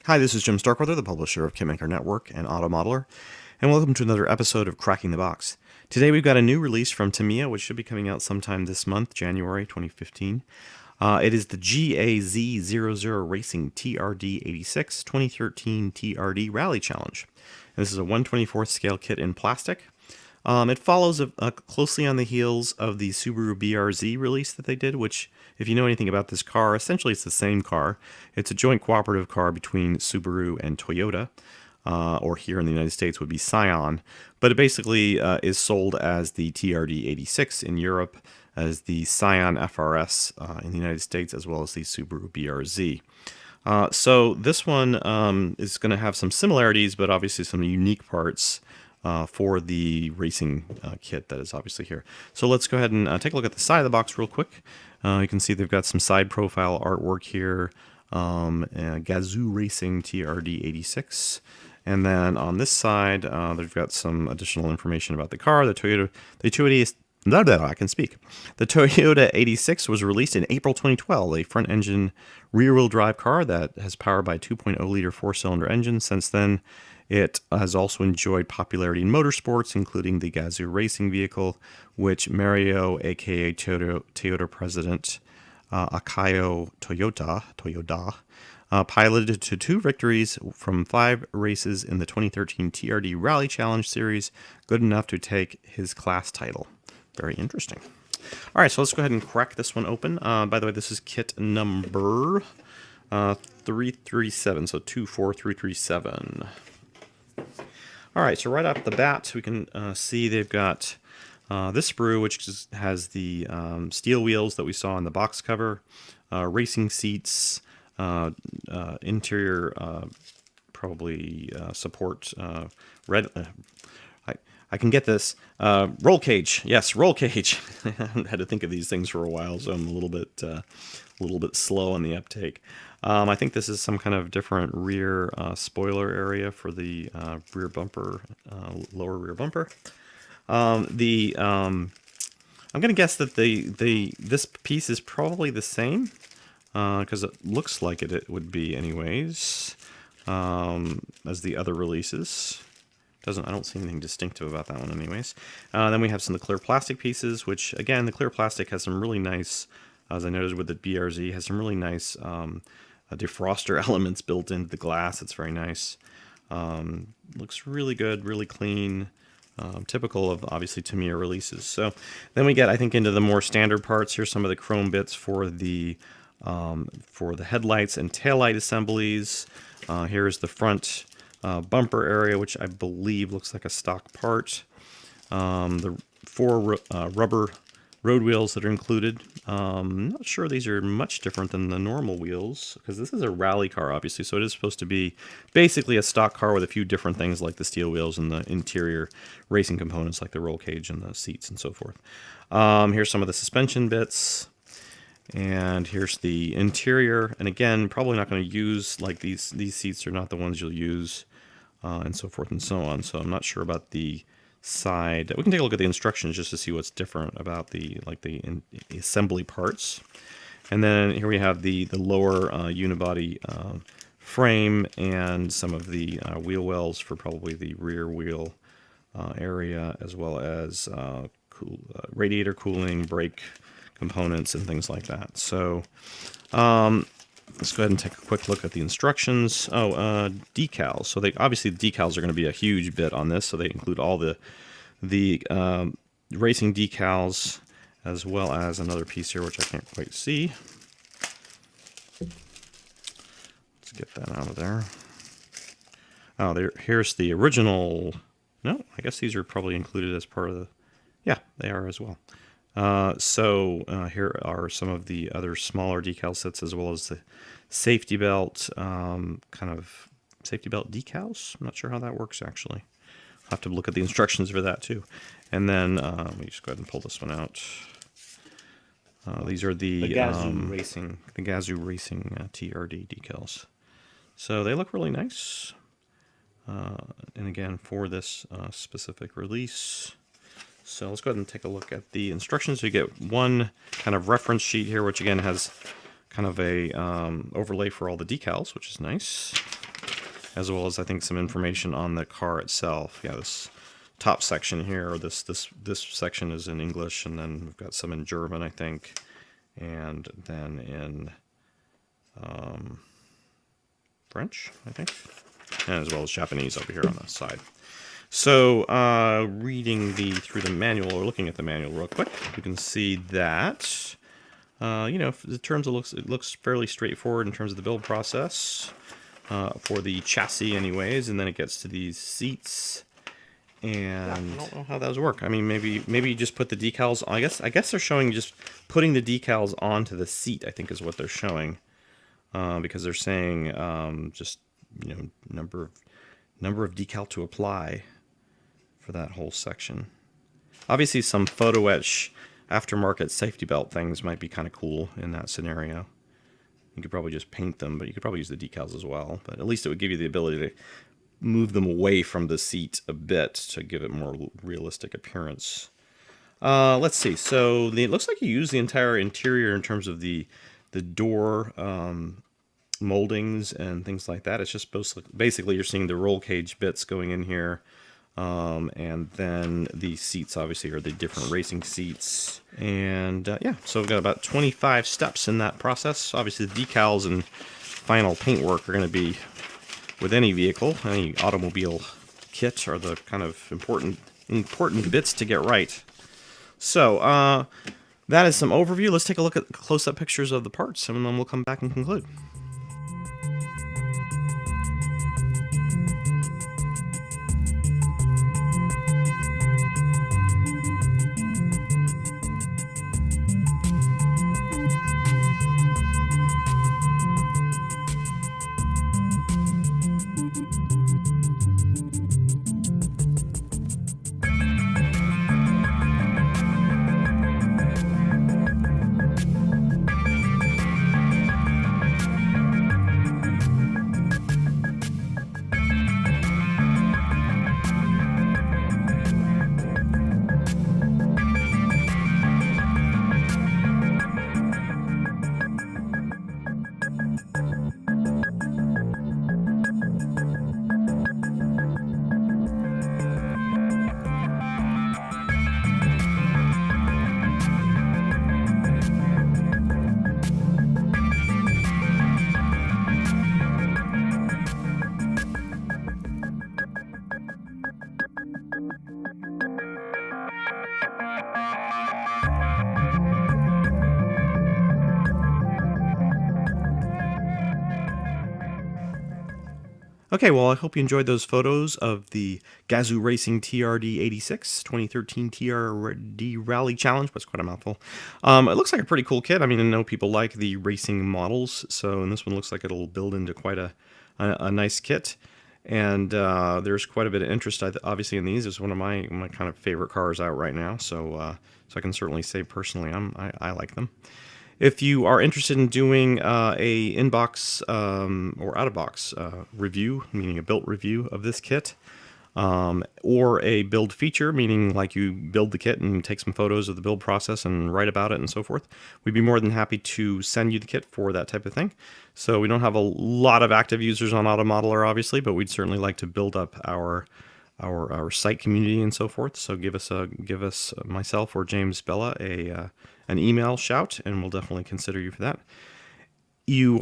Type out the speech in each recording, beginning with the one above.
Hi, this is Jim Starkweather, the publisher of KitMaker Network and Auto Modeler, and welcome to another episode of Cracking the Box. Today we've got a new release from Tamiya, which should be coming out sometime this month, January 2015. It is the GAZOO Racing TRD 86 2013 TRD Rally Challenge. And this is a 1/24th scale kit in plastic. It follows closely on the heels of the Subaru BRZ release that they did, which, if you know anything about this car, essentially it's the same car. It's a joint cooperative car between Subaru and Toyota, or here in the United States would be Scion. But it basically is sold as the TRD 86 in Europe, as the Scion FRS in the United States, as well as the Subaru BRZ. So this one is going to have some similarities, but obviously some unique parts for the racing kit that is obviously here. So let's go ahead and take a look at the side of the box real quick. You can see they've got some side profile artwork here. GAZOO Racing TRD 86. And then on this side, they've got some additional information about the car. The Toyota I can speak. The Toyota 86 was released in April 2012, a front-engine rear-wheel drive car that has powered by a 2.0-liter four-cylinder engine. Since then, it has also enjoyed popularity in motorsports, including the GAZOO Racing vehicle, which Mario, aka Toyota president Akio Toyoda, piloted to 2 victories from 5 races in the 2013 TRD Rally Challenge Series, good enough to take his class title. Very interesting. All right, so let's go ahead and crack this one open. By the way, this is kit number 337, so 24337. All right, so right off the bat, we can see they've got this sprue, which has the steel wheels that we saw on the box cover, racing seats, interior probably support red. I can get this. Roll cage, yes, roll cage. I haven't had to think of these things for a while, so I'm a little bit slow on the uptake. I think this is some kind of different rear spoiler area for the rear bumper, lower rear bumper. I'm going to guess that this piece is probably the same, because it looks like it would be anyways, as the other releases. I don't see anything distinctive about that one anyways. Then we have some of the clear plastic pieces, which again, the clear plastic has some really nice, as I noticed with the BRZ, has some really nice defroster elements built into the glass. It's very nice. Looks really good, really clean. Typical of obviously Tamiya releases. So then we get, I think, into the more standard parts. Here's some of the chrome bits for the headlights and taillight assemblies. Here's the front bumper area, which I believe looks like a stock part. The 4 rubber road wheels that are included. I'm not sure these are much different than the normal wheels, because this is a rally car, obviously, so it is supposed to be basically a stock car with a few different things like the steel wheels and the interior racing components like the roll cage and the seats and so forth. Here's some of the suspension bits. And here's the interior, and again, probably not going to use, like, these seats are not the ones you'll use, and so forth and so on. So I'm not sure about the side. We can take a look at the instructions just to see what's different about the assembly parts. And then here we have the lower unibody frame and some of the wheel wells for probably the rear wheel area, as well as radiator cooling, brake components, and things like that. So let's go ahead and take a quick look at the instructions. Decals. So obviously the decals are going to be a huge bit on this. So they include all the racing decals, as well as another piece here which I can't quite see. Let's get that out of there. Here's the original. No, I guess these are probably included as part of the. Yeah, they are as well. Here are some of the other smaller decal sets, as well as the safety belt, kind of safety belt decals. I'm not sure how that works, actually. I'll have to look at the instructions for that, too. And then, let me just go ahead and pull this one out. These are the GAZOO Racing TRD decals. So they look really nice. And again, for this specific release. So let's go ahead and take a look at the instructions. You get one kind of reference sheet here, which again has kind of a overlay for all the decals, which is nice. as well as I think some information on the car itself. Yeah, this top section here, or this section is in English, and then we've got some in German, I think, and then in French, I think, and as well as Japanese over here on the side. So, reading through the manual, or looking at the manual real quick, you can see that, you know, in terms of it looks fairly straightforward in terms of the build process, for the chassis anyways, and then it gets to these seats, and I don't know how those work. I mean, maybe you just put the decals on. I guess they're showing just putting the decals onto the seat, I think is what they're showing, because they're saying, just, you know, number of decal to apply for that whole section. Obviously, some photo etch aftermarket safety belt things might be kind of cool in that scenario. You could probably just paint them, but you could probably use the decals as well. But at least it would give you the ability to move them away from the seat a bit to give it more realistic appearance. Let's see. So it looks like you use the entire interior in terms of the door moldings and things like that. It's just basically you're seeing the roll cage bits going in here. And then the seats obviously are the different racing seats. And yeah, so we've got about 25 steps in that process. Obviously the decals and final paintwork are going to be, with any vehicle, any automobile kit, are the kind of important bits to get right. So that is some overview. Let's take a look at close-up pictures of the parts, and then we'll come back and conclude. Okay, well, I hope you enjoyed those photos of the GAZOO Racing TRD 86 2013 TRD Rally Challenge. That's quite a mouthful. It looks like a pretty cool kit. I mean, I know people like the racing models, and this one looks like it'll build into quite a nice kit. And there's quite a bit of interest, obviously, in these. It's one of my kind of favorite cars out right now, so I can certainly say personally I like them. If you are interested in doing a in-box or out-of-box review, meaning a built review of this kit, or a build feature, meaning like you build the kit and take some photos of the build process and write about it and so forth, we'd be more than happy to send you the kit for that type of thing. So we don't have a lot of active users on AutoModeler, obviously, but we'd certainly like to build up our site community and so forth. So give us myself or James Bella an email shout, and we'll definitely consider you for that. You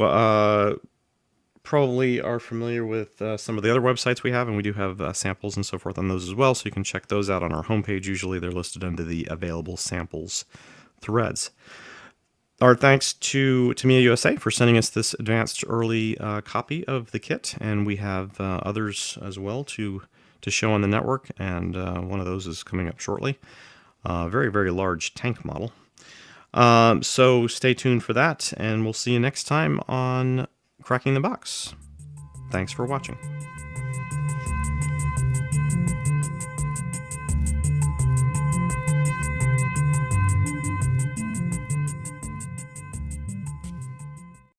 probably are familiar with some of the other websites we have, and we do have samples and so forth on those as well, so you can check those out on our homepage. Usually they're listed under the available samples threads. Our thanks to Tamiya USA for sending us this advanced early copy of the kit, and we have others as well to show on the network, and one of those is coming up shortly. Very, very large tank model. So stay tuned for that, and we'll see you next time on Cracking the Box. Thanks for watching.